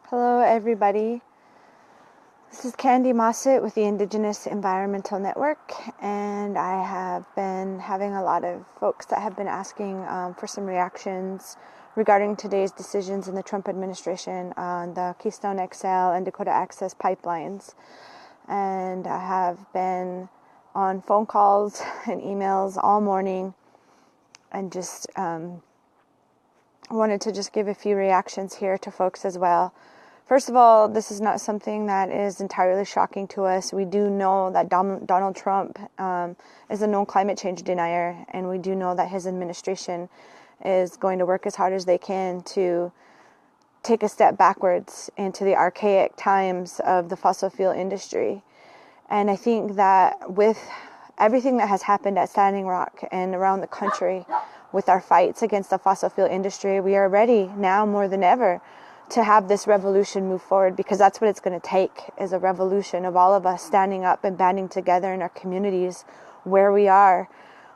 Hello everybody, this is Kandi Mossett with the Indigenous Environmental Network, and I have been having a lot of folks that have been asking for some reactions regarding today's decisions in the Trump administration on the Keystone XL and Dakota Access pipelines. And I have been on phone calls and emails all morning and just wanted to just give a few reactions here to folks as well. First of all, this is not something that is entirely shocking to us. We do know that Donald Trump is a known climate change denier, and we do know that his administration is going to work as hard as they can to take a step backwards into the archaic times of the fossil fuel industry. And I think that with everything that has happened at Standing Rock and around the country with our fights against the fossil fuel industry, we are ready now more than ever to have this revolution move forward, because that's what it's going to take, is a revolution of all of us standing up and banding together in our communities where we are.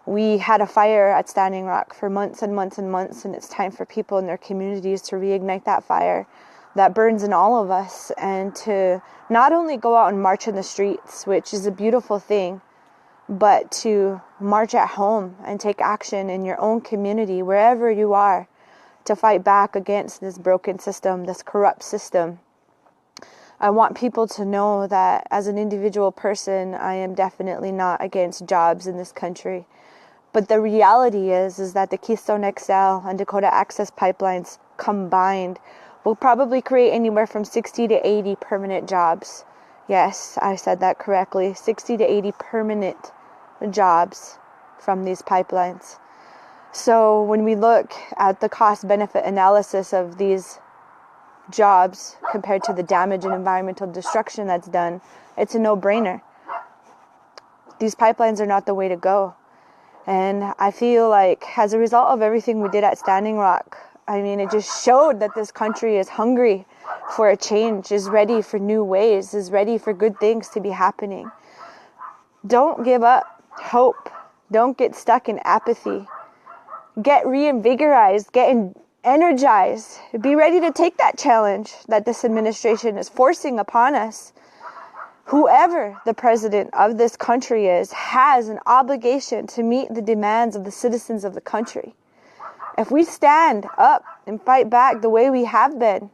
We had a fire at Standing Rock for months and months and months, and it's time for people in their communities to reignite that fire that burns in all of us, and to not only go out and march in the streets, which is a beautiful thing, but to march at home and take action in your own community, wherever you are, to fight back against this broken system, this corrupt system. I want people to know that as an individual person, I am definitely not against jobs in this country. But the reality is that the Keystone XL and Dakota Access pipelines combined will probably create anywhere from 60 to 80 permanent jobs. Yes, I said that correctly. 60 to 80 permanent jobs from these pipelines. So when we look at the cost-benefit analysis of these jobs compared to the damage and environmental destruction that's done, it's a no-brainer. These pipelines are not the way to go. And I feel like as a result of everything we did at Standing Rock, it just showed that this country is hungry for a change, is ready for new ways, is ready for good things to be happening. Don't give up hope. Don't get stuck in apathy. Get reinvigorized, get energized, be ready to take that challenge that this administration is forcing upon us. Whoever the president of this country is has an obligation to meet the demands of the citizens of the country. If we stand up and fight back the way we have been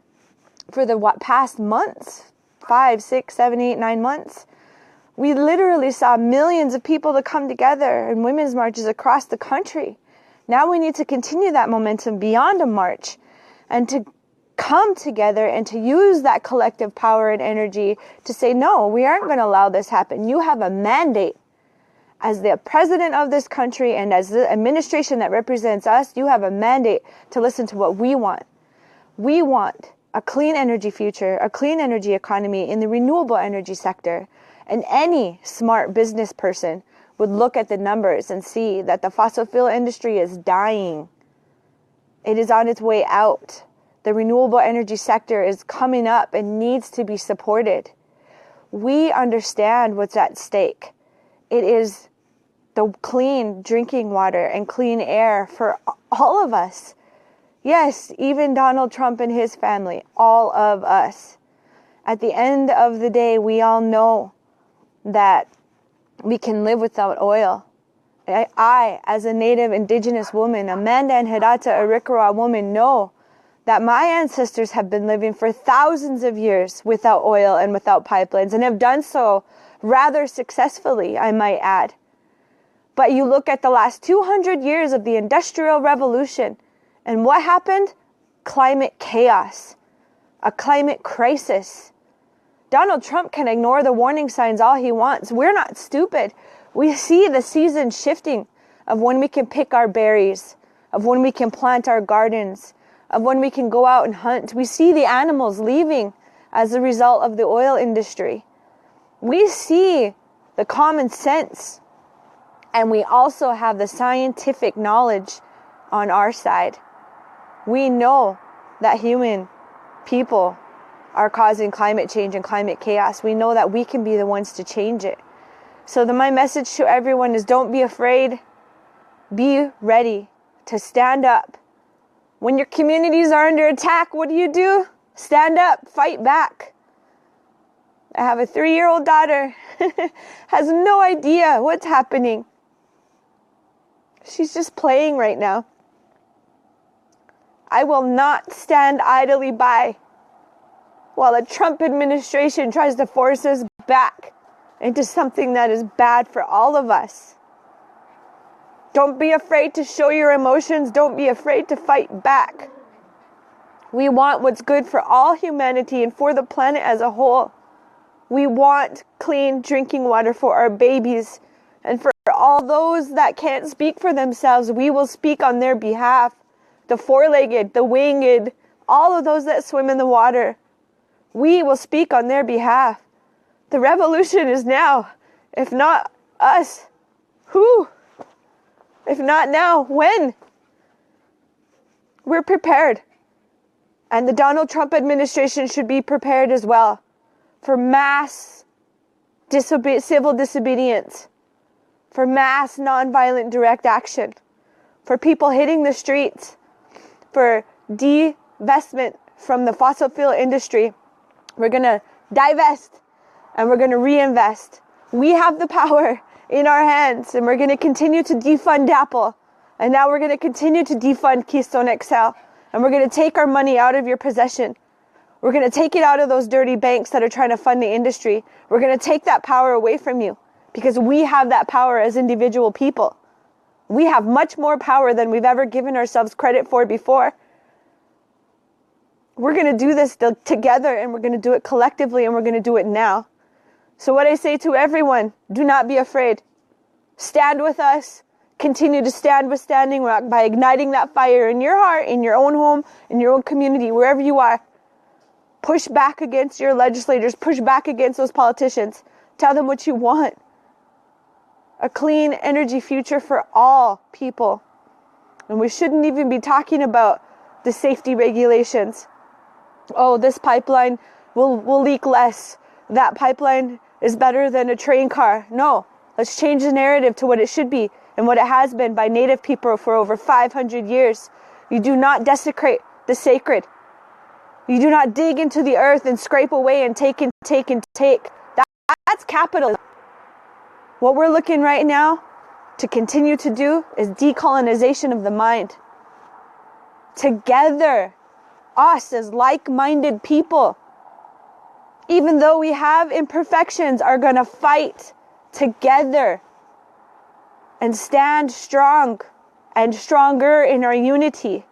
for the past months, 5, 6, 7, 8, 9 months, we literally saw millions of people to come together in women's marches across the country. Now we need to continue that momentum beyond a march and to come together and to use that collective power and energy to say, no, we aren't going to allow this happen. You have a mandate as the president of this country and as the administration that represents us. You have a mandate to listen to what we want. We want a clean energy future, a clean energy economy in the renewable energy sector. And any smart business person would look at the numbers and see that the fossil fuel industry is dying. It is on its way out. The renewable energy sector is coming up and needs to be supported. We understand what's at stake. It is the clean drinking water and clean air for all of us. Yes, even Donald Trump and his family, all of us. At the end of the day, we all know that we can live without oil. I, as a Native Indigenous woman, Amanda and Hirata Arikarawa woman, know that my ancestors have been living for thousands of years without oil and without pipelines, and have done so rather successfully, I might add. But you look at the last 200 years of the Industrial Revolution, and what happened? Climate chaos, a climate crisis. Donald Trump can ignore the warning signs all he wants. We're not stupid. We see the season shifting of when we can pick our berries, of when we can plant our gardens, of when we can go out and hunt. We see the animals leaving as a result of the oil industry. We see the common sense, and we also have the scientific knowledge on our side. We know that human people are causing climate change and climate chaos. We know that we can be the ones to change it. So my message to everyone is, don't be afraid. Be ready to stand up. When your communities are under attack, what do? Stand up, fight back. I have a 3-year-old daughter, has no idea what's happening. She's just playing right now. I will not stand idly by while the Trump administration tries to force us back into something that is bad for all of us. Don't be afraid to show your emotions. Don't be afraid to fight back. We want what's good for all humanity and for the planet as a whole. We want clean drinking water for our babies. And for all those that can't speak for themselves, we will speak on their behalf. The four-legged, the winged, all of those that swim in the water. We will speak on their behalf. The revolution is now. If not us, who? If not now, when? We're prepared. And the Donald Trump administration should be prepared as well for mass civil disobedience, for mass nonviolent direct action, for people hitting the streets, for divestment from the fossil fuel industry. We're going to divest and we're going to reinvest. We have the power in our hands, and we're going to continue to defund DAPL. And now we're going to continue to defund Keystone XL. And we're going to take our money out of your possession. We're going to take it out of those dirty banks that are trying to fund the industry. We're going to take that power away from you because we have that power as individual people. We have much more power than we've ever given ourselves credit for before. We're going to do this together, and we're going to do it collectively, and we're going to do it now. So what I say to everyone, do not be afraid. Stand with us. Continue to stand with Standing Rock by igniting that fire in your heart, in your own home, in your own community, wherever you are. Push back against your legislators. Push back against those politicians. Tell them what you want. A clean energy future for all people. And we shouldn't even be talking about the safety regulations. Oh, this pipeline will leak less. That pipeline is better than a train car. No, let's change the narrative to what it should be and what it has been by Native people for over 500 years. You do not desecrate the sacred. You do not dig into the earth and scrape away and take and take and take. That's capitalism. What we're looking right now to continue to do is decolonization of the mind. Together, us as like-minded people, even though we have imperfections, are going to fight together and stand strong and stronger in our unity.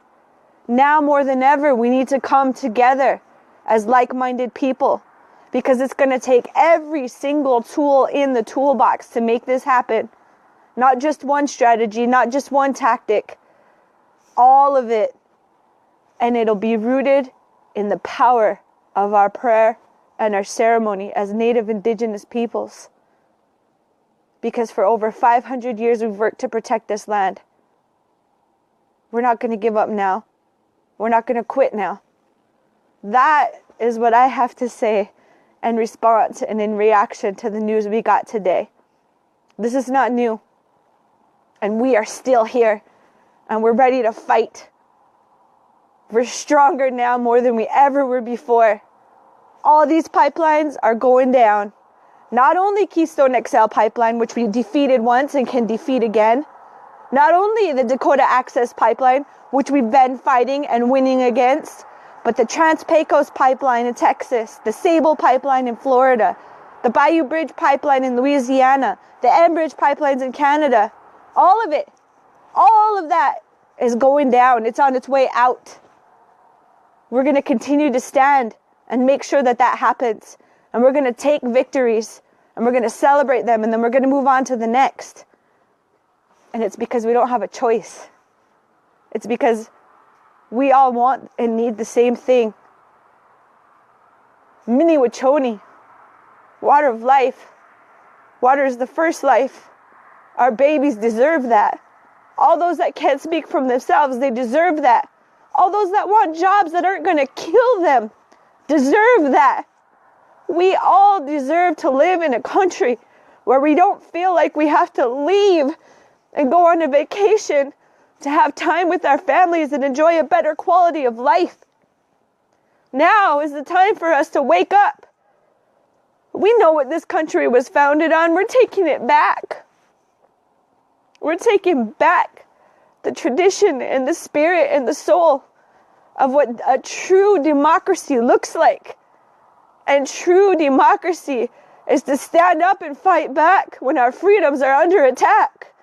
Now more than ever, we need to come together as like-minded people because it's going to take every single tool in the toolbox to make this happen. Not just one strategy, not just one tactic, all of it. And it'll be rooted in the power of our prayer and our ceremony as Native Indigenous peoples. Because for over 500 years we've worked to protect this land. We're not going to give up now. We're not going to quit now. That is what I have to say in response and in reaction to the news we got today. This is not new. And we are still here. And we're ready to fight. We're stronger now more than we ever were before. All these pipelines are going down. Not only Keystone XL pipeline, which we defeated once and can defeat again. Not only the Dakota Access Pipeline, which we've been fighting and winning against, but the Trans-Pecos Pipeline in Texas, the Sable Pipeline in Florida, the Bayou Bridge Pipeline in Louisiana, the Enbridge pipelines in Canada. All of it, all of that is going down. It's on its way out. We're going to continue to stand and make sure that that happens. And we're going to take victories and we're going to celebrate them, and then we're going to move on to the next. And it's because we don't have a choice. It's because we all want and need the same thing. Mini Wachoni, water of life. Water is the first life. Our babies deserve that. All those that can't speak for themselves, they deserve that. All those that want jobs that aren't going to kill them deserve that. We all deserve to live in a country where we don't feel like we have to leave and go on a vacation to have time with our families and enjoy a better quality of life. Now is the time for us to wake up. We know what this country was founded on. We're taking it back. We're taking back the tradition and the spirit and the soul of what a true democracy looks like. And true democracy is to stand up and fight back when our freedoms are under attack.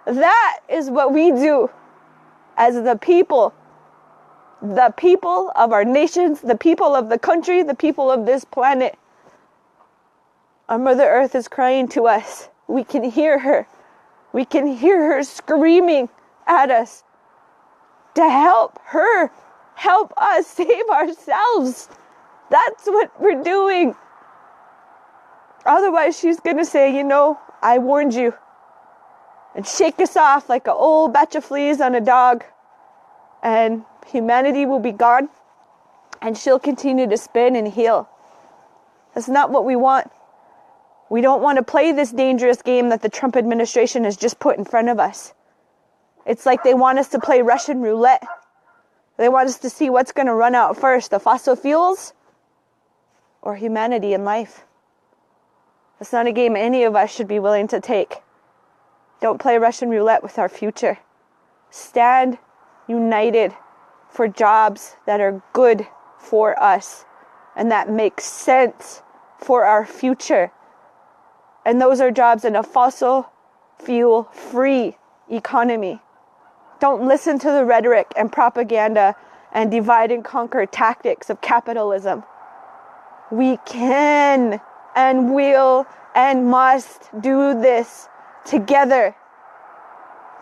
That is what we do as the people of our nations, the people of the country, the people of this planet. Our Mother Earth is crying to us. We can hear her. We can hear her screaming at us to help her, help us save ourselves. That's what we're doing. Otherwise, she's going to say, I warned you. And shake us off like an old batch of fleas on a dog. And humanity will be gone. And she'll continue to spin and heal. That's not what we want. We don't want to play this dangerous game that the Trump administration has just put in front of us. It's like they want us to play Russian roulette. They want us to see what's going to run out first, the fossil fuels or humanity and life. That's not a game any of us should be willing to take. Don't play Russian roulette with our future. Stand united for jobs that are good for us and that make sense for our future. And those are jobs in a fossil fuel free economy. Don't listen to the rhetoric and propaganda and divide and conquer tactics of capitalism. We can and will and must do this together.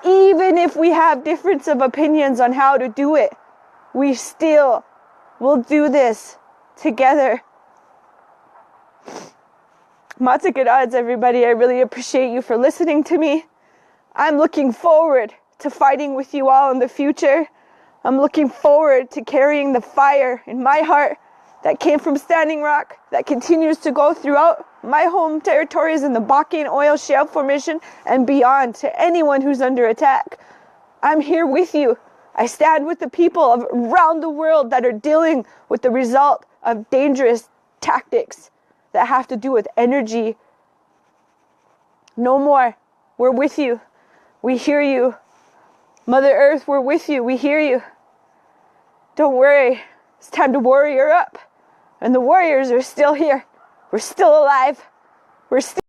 Even if we have difference of opinions on how to do it, we still will do this together. Matza good odds, everybody. I really appreciate you for listening to me. I'm looking forward to fighting with you all in the future. I'm looking forward to carrying the fire in my heart that came from Standing Rock, that continues to go throughout my home territories in the Bakken Oil Shale Formation and beyond to anyone who's under attack. I'm here with you. I stand with the people of around the world that are dealing with the result of dangerous tactics that have to do with energy. No more. We're with you. We hear you. Mother Earth, we're with you. We hear you. Don't worry. It's time to warrior up. And the warriors are still here. We're still alive. We're still